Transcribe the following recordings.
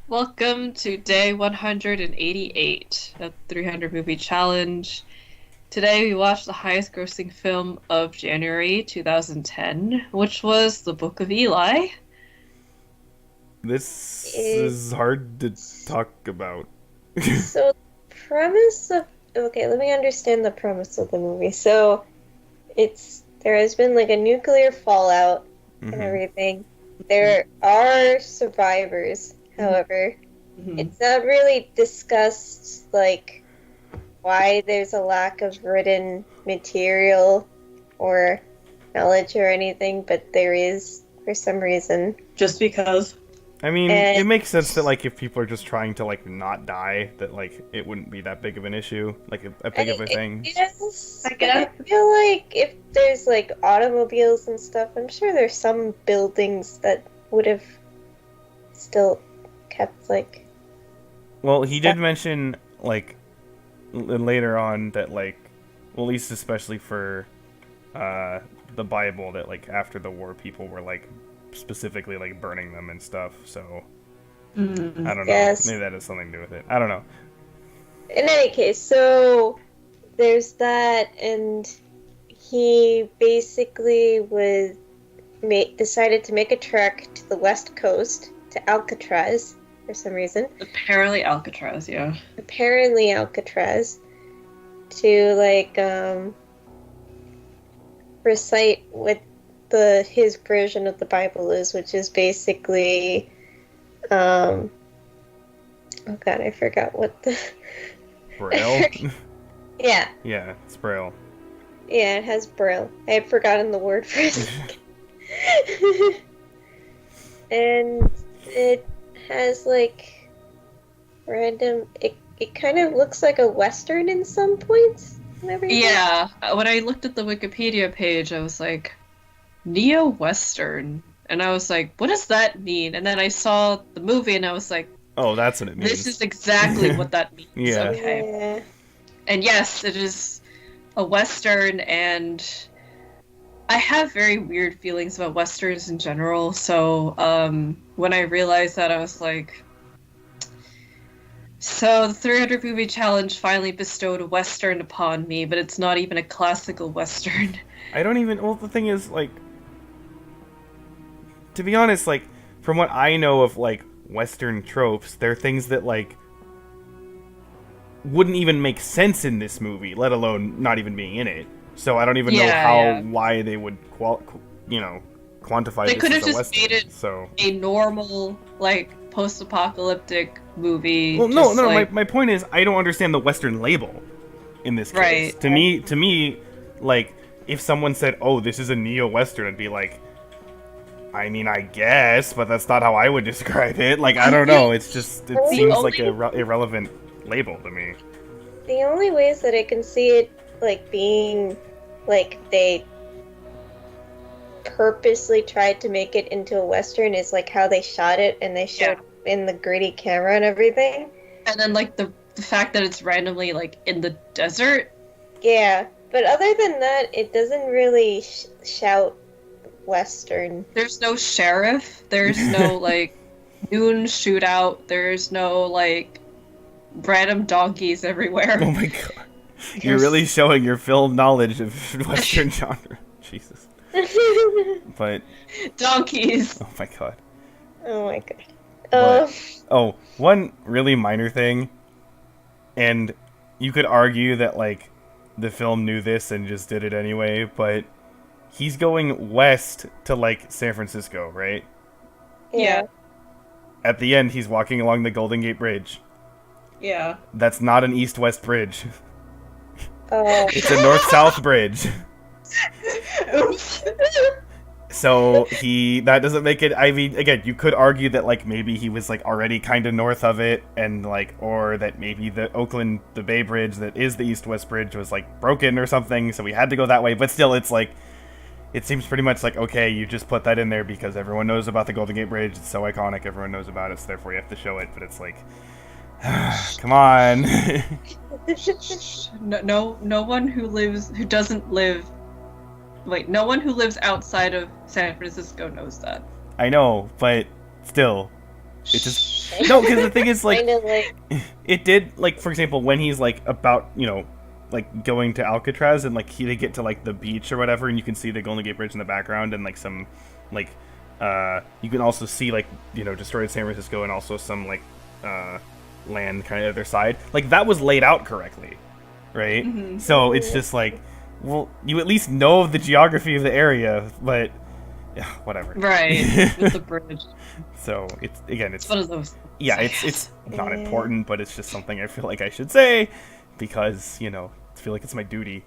Welcome to day 188 of 300 Movie Challenge. Today we watched the highest grossing film of January 2010, which was The Book of Eli. This is It's hard to talk about. so the premise of okay, let me understand the premise of the movie. So it's there has been like a nuclear fallout and hmm everything. There are survivors, however. Mhm. It's not really discussed like why there's a lack of written material or knowledge or anything, but there is for some reason. Just because. I mean, it And makes sense that like if people are just trying to like not die, that like it wouldn't be that big of an issue, like a big of a I thing. guess, I but I guess. feel like if there's like automobiles and stuff, I'm sure there's some buildings that would have still kept like Well, he did stuff. mention like later on that like, well, at least especially for uh the Bible, that like after the war, people were like specifically like burning them and stuff. So I don't know. Yes. Maybe that has something to do with it. I don't know. In any case, so there's that, and he basically decided to make a trek to the west coast to Alcatraz for some reason. Apparently Alcatraz, yeah. Apparently Alcatraz to like recite what the his version of the Bible is, which is basically oh god, I forgot what the Braille. yeah, Yeah, it's Braille. yeah, it has Braille. I had forgotten the word for it. And it has like random it kind of looks like a western in some points and everything. Yeah, when I looked at the Wikipedia page, I was like, Neo-Western. And I was like, what does that mean? And then I saw the movie and I was like, Oh, that's what it means. this is exactly what that means. Yeah. Okay. Yeah. And yes, it is a Western, and I have very weird feelings about Westerns in general. So when I realized that, I was like, so the 300 Movie Challenge finally bestowed a Western upon me, but it's not even a classical Western. I don't even. Well, the thing is, like, to be honest, like, from what I know of, like, Western tropes, they're things that, like, wouldn't even make sense in this movie, let alone not even being in it. So I don't even know Yeah. why they would, quantify They this could as have a just Western. made it So. a normal, like, post-apocalyptic movie. Well, no, just no. like, My point is, I don't understand the Western label in this case. Right. To me, like, if someone said, "Oh, this is a neo-Western," I'd be like, I mean, I guess, but that's not how I would describe it. Like, I don't know. It's just, it The seems like only- a irrelevant label to me. The only ways that I can see it like being like they purposely tried to make it into a western is like how they shot it and they showed in the gritty camera and everything. and then, like, the fact that it's randomly, like, in the desert. Yeah, but other than that, it doesn't really shout western. There's no sheriff. There's no, like, noon shootout. There's no, like, random donkeys everywhere. Oh my god. You're really showing your film knowledge of Western genre. Jesus. But, Donkeys. oh my god. Oh my god. But- Oh, one really minor thing, and you could argue that, like, the film knew this and just did it anyway, but he's going west to, like, San Francisco, right? Yeah. At the end, he's walking along the Golden Gate Bridge. Yeah. That's not an east-west bridge. Oh. It's a north-south bridge. Oops. So that doesn't make it. I mean, again, you could argue that like maybe he was like already kind of north of it, and like, or that maybe the Bay Bridge that is the east-west bridge was like broken or something, so we had to go that way. But still, it's like, it seems pretty much like, okay, you just put that in there because everyone knows about the Golden Gate Bridge. It's so iconic, everyone knows about it, so therefore you have to show it. But it's like, come on. No one who doesn't live. Wait, no one who lives outside of San Francisco knows that. I know, but still, it just No, because the thing is, like, kind of like it did, like, for example, when he's, like, about, like, going to Alcatraz, and, like, they get to, like, the beach or whatever, and you can see the Golden Gate Bridge in the background, and, like, some, like, you can also see, like, destroyed San Francisco, and also some, like, land kind of other side. Like, that was laid out correctly, right? Mhm. So it's just, like, well, you at least know the geography of the area, but, yeah, whatever. Right, with the bridge. So, it's It's one of those. yeah, it's not Yeah. important, but it's just something I feel like I should say because I feel like it's my duty.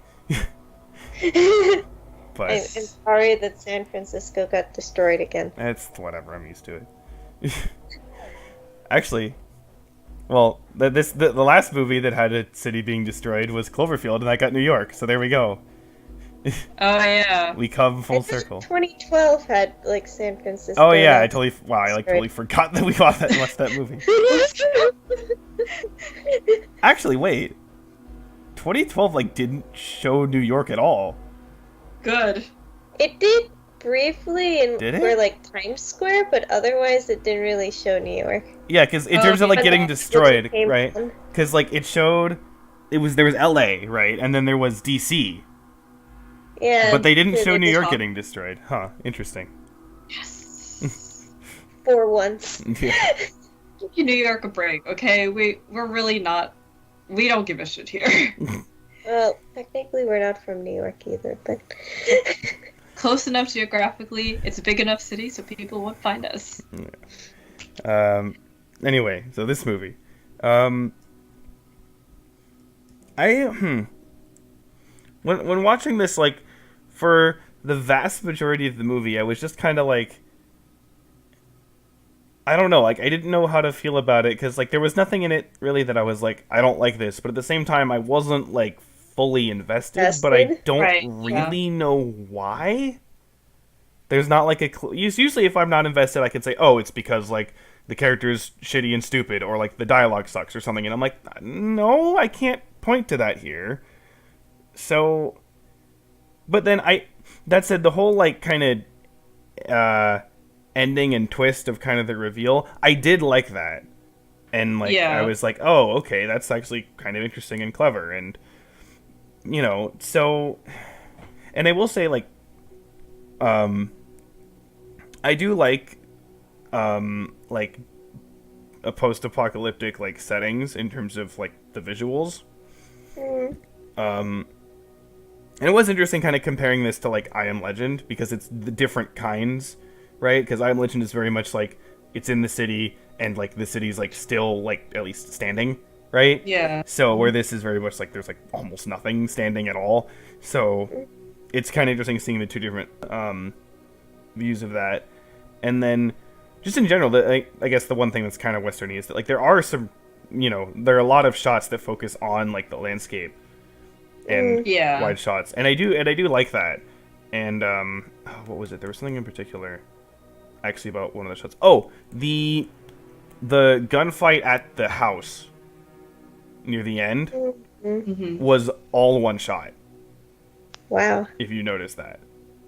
But I'm sorry that San Francisco got destroyed again. it's whatever. I'm used to it. Actually, well, the last movie that had a city being destroyed was Cloverfield, and I got New York. So there we go. Oh yeah. We come full I thought circle. 2012 had like San Francisco. Oh yeah, I and- totally I like Destroyed. totally forgot that we watched that movie. Actually, wait. 2012 like didn't show New York at all. Good. It did briefly in Did it? for like Times Square, but otherwise it didn't really show New York. Yeah, because in Oh, terms of like but getting the- destroyed, Came right? on. Because like it showed, there was LA, right, and then there was DC, Yeah. but they didn't so show New just York top- getting destroyed. Huh? Interesting. Yes. for once. Yeah. Give you New York a break, okay? We're really not. We don't give a shit here. Well, technically we're not from New York either, but Close enough geographically. It's a big enough city, so people won't find us. Anyway, so this movie, when watching this, like, for the vast majority of the movie, I was just kind of like, I don't know, like, I didn't know how to feel about it, because, like, there was nothing in it, really, that I was like, I don't like this, but at the same time, I wasn't, like, fully invested, but I Invested? don't Right, yeah. really know why. There's not, like, usually if I'm not invested, I can say, oh, it's because, like, the character's shitty and stupid, or, like, the dialogue sucks or something, and I'm like, no, I can't point to that here. So, but then that said, the whole, like, kind of, ending and twist of kind of the reveal, I did like that. And, like, Yeah. I was like, oh, okay, that's actually kind of interesting and clever, and, so, and I will say, like, I do like a post-apocalyptic, like, settings in terms of, like, the visuals. And it was interesting kind of comparing this to, like, I Am Legend, because it's the different kinds, right? Because I Am Legend is very much, like, it's in the city, and, like, the city's, like, still, like, at least standing, right? Yeah. So, where this is very much, like, there's, like, almost nothing standing at all. So, it's kind of interesting seeing the two different, views of that. And then, just in general, I guess the one thing that's kind of Westerny is that, like, there are some, there are a lot of shots that focus on, like, the landscape and Yeah. wide shots, and I do like that. And what was it? There was something in particular, actually, about one of the shots. Oh, the gunfight at the house near the end Hmm. was all one shot. wow. If you noticed that.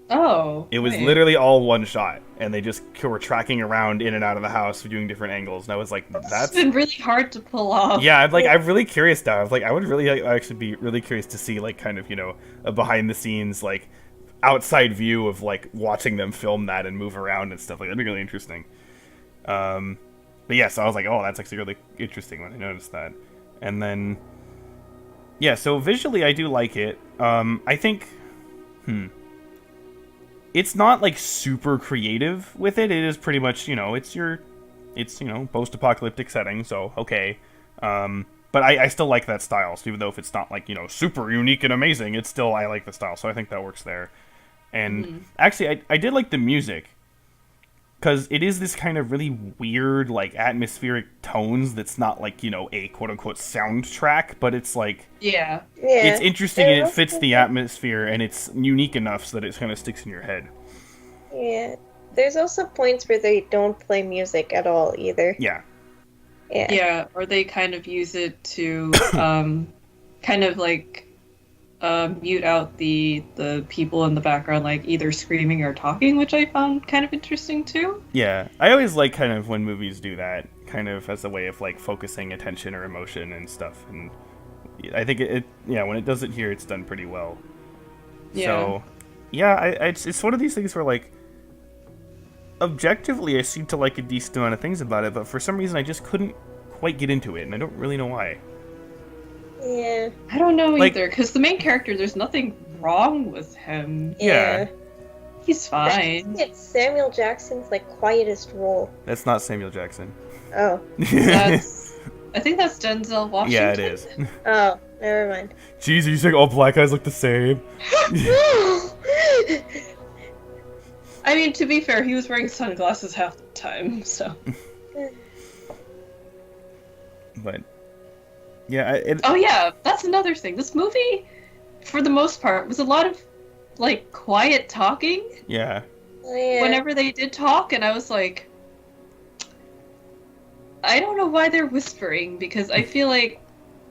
Oh. It was right. literally all one shot, and they just were tracking around in and out of the house doing different angles, and I was like, It's that's... been really hard to pull off. Yeah, I'm really curious now. I would really actually be really curious to see, like, kind of, a behind-the-scenes, like, outside view of, like, watching them film that and move around and stuff. Like, that'd be really interesting. But yeah, so I was like, oh, that's actually really interesting when I noticed that. And then, yeah, so visually I do like it. I think, it's not, like, super creative with it. It is pretty much, it's post-apocalyptic setting, so okay. But I still like that style, so even though if it's not, like, super unique and amazing, it's still, I like the style, so I think that works there. And actually, I did like the music, because it is this kind of really weird, like, atmospheric tones that's not, like, a quote-unquote soundtrack, but it's, like, Yeah. Yeah. it's interesting and it fits the atmosphere, and it's unique enough so that it kind of sticks in your head. Yeah. There's also points where they don't play music at all either. Yeah. Yeah. Yeah, or they kind of use it to kind of like mute out the people in the background, like either screaming or talking, which I found kind of interesting too. Yeah, I always like kind of when movies do that, kind of as a way of like focusing attention or emotion and stuff. And I think when it does it here, it's done pretty well. Yeah. So, yeah, it's one of these things where like objectively I seem to like a decent amount of things about it, but for some reason I just couldn't quite get into it, and I don't really know why. Yeah. I don't know Like- either, because the main character, there's nothing wrong with him. Yeah. He's fine. It's Samuel Jackson's like quietest role. That's not Samuel Jackson. Oh. I think that's Denzel Washington. Yeah, it is. Oh, never mind. Jeez, you saying all black guys look the same? I mean, to be fair, he was wearing sunglasses half the time, so. But yeah, Oh yeah, that's another thing. This movie, for the most part, was a lot of like quiet talking yeah. Oh, yeah. whenever they did talk, and I was like, I don't know why they're whispering, because I feel like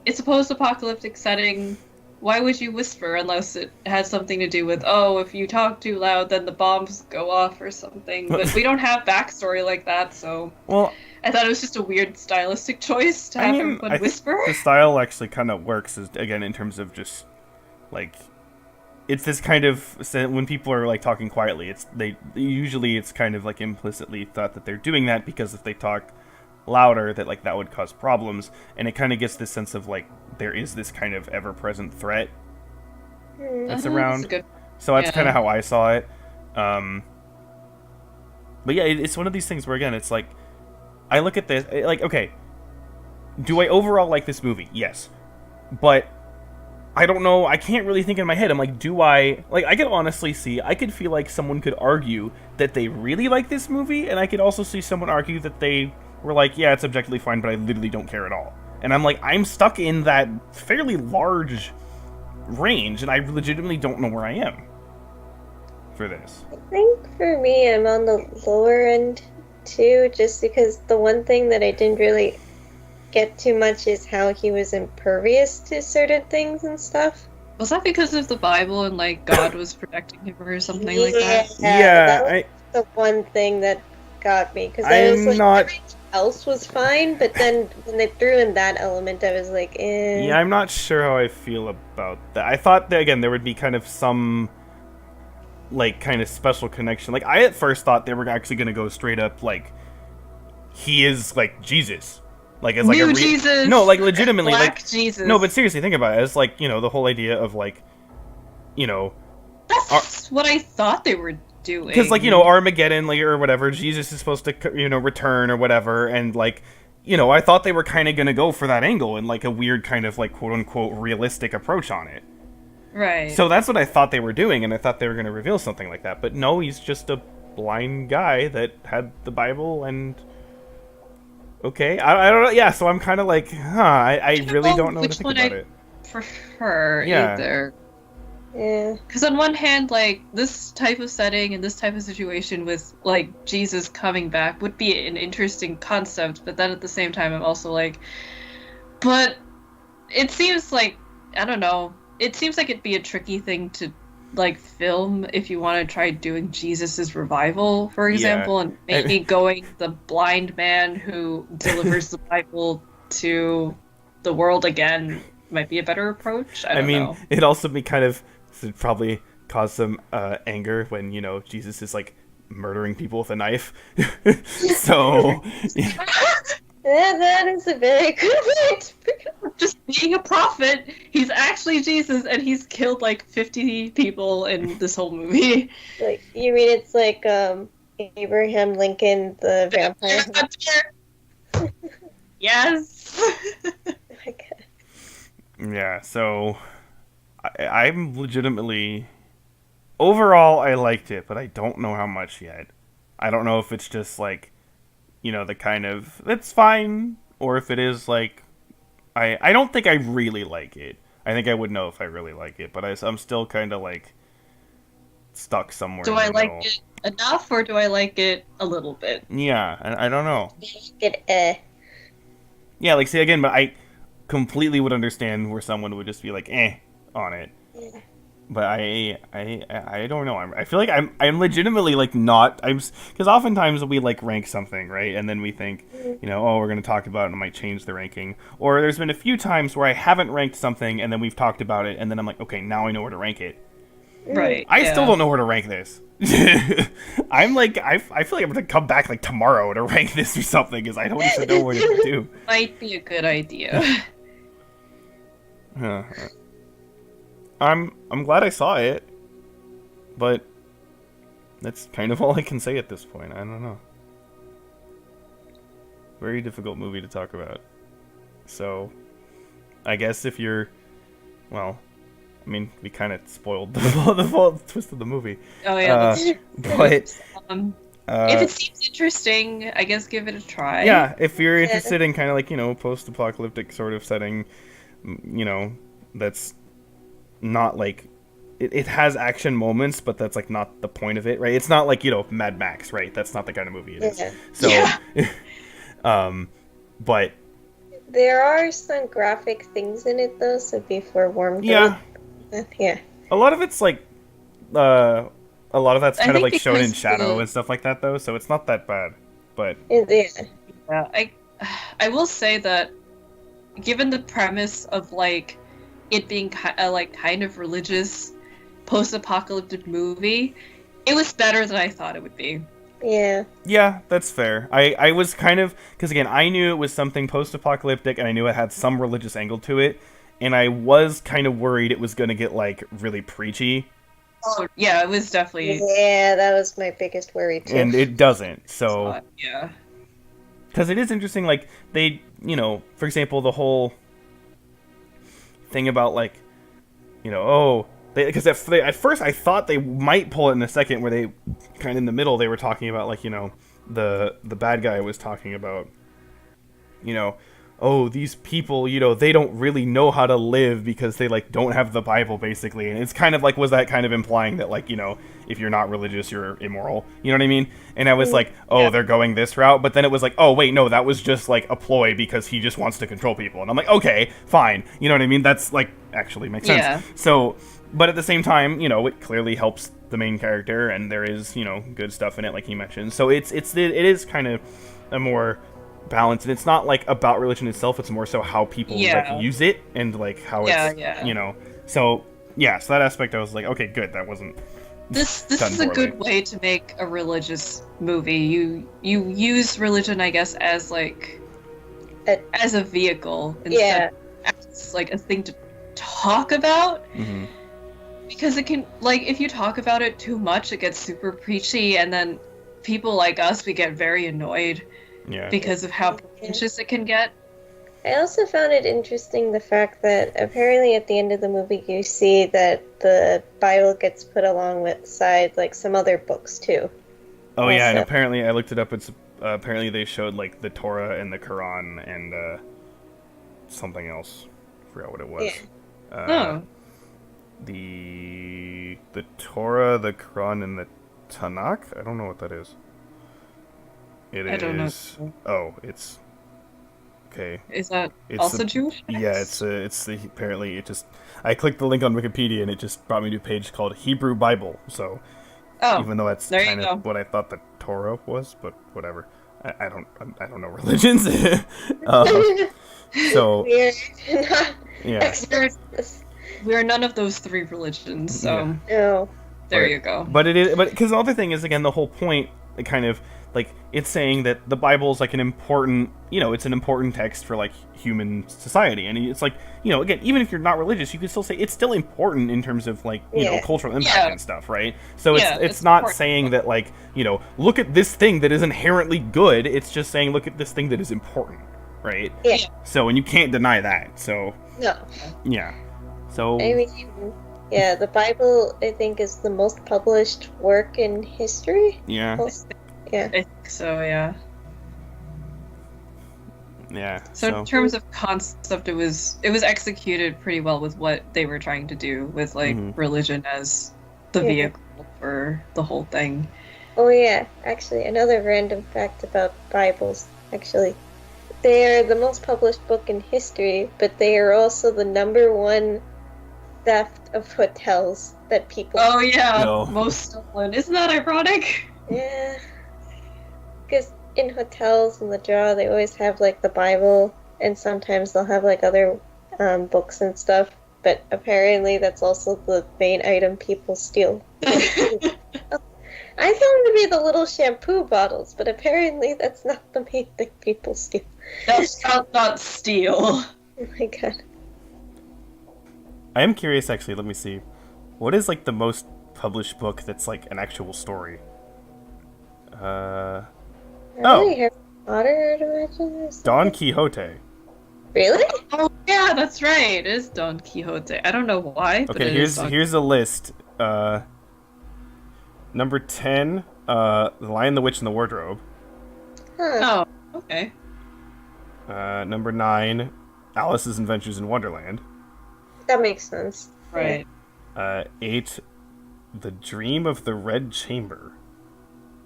it's a post-apocalyptic setting. Why would you whisper unless it has something to do with, oh, if you talk too loud, then the bombs go off or something? But we don't have backstory like that, so Well, I thought it was just a weird stylistic choice to have everyone I think whisper. the style actually kind of works, again, in terms of just like it's this kind of when people are like talking quietly, it's kind of like implicitly thought that they're doing that because if they talk louder, that like that would cause problems, and it kind of gets this sense of like there is this kind of ever-present threat that's around. That's good. So that's Yeah. kind of how I saw it. But yeah, it's one of these things where again, it's like I look at this like, okay, do I overall like this movie? Yes, but I don't know. I can't really think in my head. I'm like, do I like? I could honestly see. I could feel like someone could argue that they really like this movie, and I could also see someone argue that they were like, yeah, it's objectively fine, but I literally don't care at all. And I'm like, I'm stuck in that fairly large range, and I legitimately don't know where I am for this. I think for me, I'm on the lower end too, just because the one thing that I didn't really get too much is how he was impervious to certain things and stuff. Was that because of the Bible and like God was protecting him or something like that? Yeah, that was the one thing that got me, because I was I'm like, not. everything else was fine, but then when they threw in that element, I was like, eh. Yeah, I'm not sure how I feel about that. I thought that again there would be kind of some like kind of special connection. Like I at first thought they were actually going to go straight up like he is like Jesus. Like as like New a Jesus. No, like legitimately Black like Jesus. No, but seriously think about it. It's like, you know, the whole idea of like, you know, That's what I thought they were doing. because like, you know, Armageddon like or whatever, Jesus is supposed to, you know, return or whatever, and like, you know, I thought they were kind of going to go for that angle and like a weird kind of like quote unquote realistic approach on it. Right. So that's what I thought they were doing, and I thought they were going to reveal something like that. But no, he's just a blind guy that had the Bible, and okay, I don't know. Yeah, so I'm kind of like, I really don't know what to think about it. prefer Yeah. either. Yeah. Because on one hand, like, this type of setting and this type of situation with, like, Jesus coming back would be an interesting concept, but then at the same time, I'm also like, but it seems like, I don't know, it seems like it'd be a tricky thing to, like, film if you want to try doing Jesus's revival, for example, and maybe going the blind man who delivers the Bible to the world again might be a better approach. I don't know. It'd also be kind of, it'd probably cause some anger when, you know, Jesus is like murdering people with a knife. So Yeah, that is a very good point. Just being a prophet, he's actually Jesus, and he's killed like 50 people in this whole movie. Like, you mean it's like Abraham Lincoln, the vampire? Yes. Okay. yeah, so I'm legitimately overall I liked it, but I don't know how much yet. I don't know if it's just like, you know, the kind of it's fine, or if it is like I don't think I really like it. I think I would know if I really like it, but I'm still kind of like stuck somewhere. Do in I the like middle. it enough, or do I like it a little bit? Yeah, I don't know. Good, Yeah, like see again, but I completely would understand where someone would just be like, on it. Yeah. But I don't know. I feel like I'm legitimately like not. Because oftentimes we like rank something, right, and then we think, oh, we're going to talk about it and it might change the ranking. Or there's been a few times where I haven't ranked something and then we've talked about it and then I'm like, okay, now I know where to rank it. Right. I still don't know where to rank this. I'm like, I feel like I'm going to come back like tomorrow to rank this or something because I don't even know what to do. Might be a good idea. I'm glad I saw it, but that's kind of all I can say at this point. I don't know. Very difficult movie to talk about. So, I guess if you're, well, I mean, we kind of spoiled the full twist of the movie. Oh yeah. But if it seems interesting, I guess give it a try. Yeah, if you're interested in kind of like post-apocalyptic sort of setting, that's not like it has action moments, but that's like not the point of it, right? It's not like Mad Max, right? That's not the kind of movie it is. So but there are some graphic things in it though, so be forewarned. Yeah, a lot of it's like a lot of that's kind of like shown in shadow and stuff like that though, so it's not that bad. But I will say that given the premise of like it being kind of religious post-apocalyptic movie, it was better than I thought it would be. Yeah, that's fair. I was kind of, because again, I knew it was something post-apocalyptic and I knew it had some religious angle to it, and I was kind of worried it was going to get like really preachy. Oh yeah, it was definitely. Yeah, that was my biggest worry too. And it doesn't. So yeah, because it is interesting, like they, for example, the whole thing about like, because at first I thought they might pull it in a second where they kind of in the middle they were talking about like the bad guy was talking about these people they don't really know how to live because they like don't have the Bible basically, and it's kind of like, was that kind of implying that like if you're not religious you're immoral, you know what I mean? And I was like, they're going this route, but then it was like, oh wait, no, that was just like a ploy because he just wants to control people, and I'm like, okay, fine, you know what I mean? That's like actually makes sense. So but at the same time, it clearly helps the main character, and there is, good stuff in it, like he mentioned. So it is kind of a more balanced, and it's not like about religion itself. It's more so how people like use it and like how it's So so that aspect I was like, okay, good. That wasn't. This is a good way to make a religious movie. You use religion, I guess, as like as a vehicle instead as like a thing to talk about. Mm-hmm. Because it can, like, if you talk about it too much, it gets super preachy, and then people like us, we get very annoyed because of how pretentious it can get. I also found it interesting the fact that apparently at the end of the movie you see that the Bible gets put alongside like some other books too. Oh yeah, and apparently I looked it up. It's apparently they showed like the Torah and the Quran and something else. I forgot what it was. The Torah, the Quran, and the Tanakh? I don't know what that is. I don't know. Oh, it's okay. Is that also Jewish? Yeah, apparently it just. I clicked the link on Wikipedia and it just brought me to a page called Hebrew Bible. So, even though that's kind of what I thought the Torah was, but whatever. I don't know religions. So we're not experts. We're none of those three religions, so no. There you go. But because the other thing is, again, the whole point, kind of like it's saying that the Bible is like an important, it's an important text for like human society, and it's like, again, even if you're not religious, you can still say it's still important in terms of like cultural impact and stuff, right? So it's not saying that like look at this thing that is inherently good. It's just saying look at this thing that is important, right? Yeah. So and you can't deny that. So no. Yeah. So I mean, the Bible, I think, is the most published work in history. Yeah. Yeah. I think so, yeah. Yeah. So in terms of concept, it was executed pretty well with what they were trying to do with like religion as the vehicle for the whole thing. Oh yeah, actually, another random fact about Bibles, actually. They are the most published book in history, but they are also the #1 theft of hotels that people. Oh yeah, No. most stolen. Isn't that ironic? Yeah. Because in hotels in the drawer, they always have like the Bible, and sometimes they'll have like other books and stuff. But apparently, that's also the main item people steal. I found to be the little shampoo bottles, but apparently that's not the main thing people steal. That's not steal. Oh my god. I am curious, actually. Let me see. What is like the most published book that's like an actual story? Oh. Really? Harry Potter, I'd imagine? Or something? Don Quixote. Really? Oh yeah, that's right. It is Don Quixote. I don't know why. But Okay, it is Don- here's a list. Number 10, The Lion, the Witch, and the Wardrobe. Huh. Oh, okay. Number 9, Alice's Adventures in Wonderland. That makes sense. Right. 8, The Dream of the Red Chamber.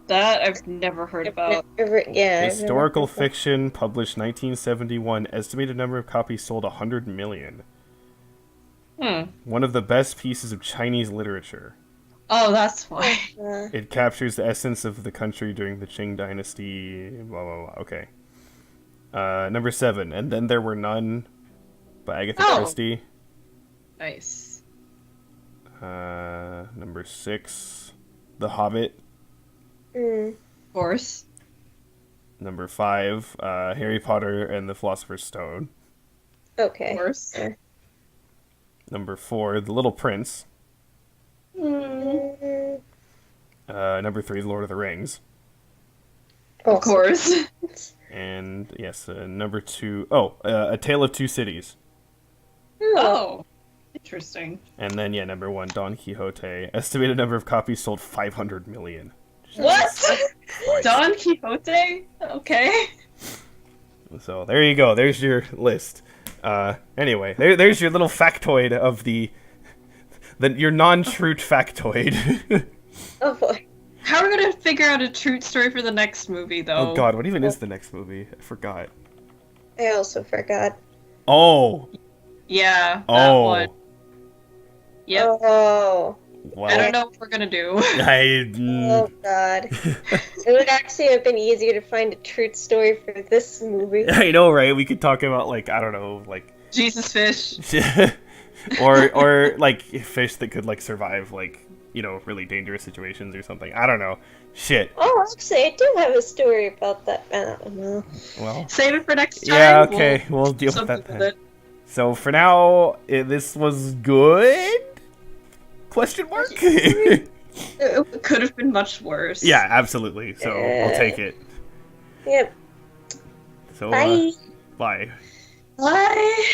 That I've never heard about. Yeah. I've never Historical heard of that. fiction, published 1971. Estimated number of copies sold 100 million. Hmm. One of the best pieces of Chinese literature. Oh, that's why. It captures the essence of the country during the Qing Dynasty. Blah, blah, blah. Okay. Number 7, And Then There Were None by Agatha Oh. Christie. Nice. Number 6, The Hobbit. Mm. Of course. Number 5, Harry Potter and the Philosopher's Stone. Okay. Of course. Number 4, The Little Prince. Mm. Number 3, The Lord of the Rings. Of course. And yes, number 2, A Tale of Two Cities. Oh. Oh. Interesting. And then, yeah, number 1, Don Quixote. Estimated number of copies sold 500 million. What? Don Quixote? Okay. So there you go. There's your list. Anyway, there's your little factoid of your non-truth factoid. Oh boy. How are we gonna figure out a true story for the next movie, though? Oh god, what even is the next movie? I forgot. I also forgot. Oh. Yeah, that Oh. one. Yep. Oh. Well, I don't know what we're gonna do. Oh god. It would actually have been easier to find a truth story for this movie. I know, right? We could talk about like I don't know, like Jesus fish. or like fish that could like survive like really dangerous situations or something. I don't know. Shit. Oh, actually, I do have a story about that. I don't know. Well. Save it for next time. Yeah. Okay. We'll deal with something that with then. it. So for now, this was good? Question mark? It could have been much worse. Yeah, absolutely. So I'll take it. Yep. So Bye. bye. Bye.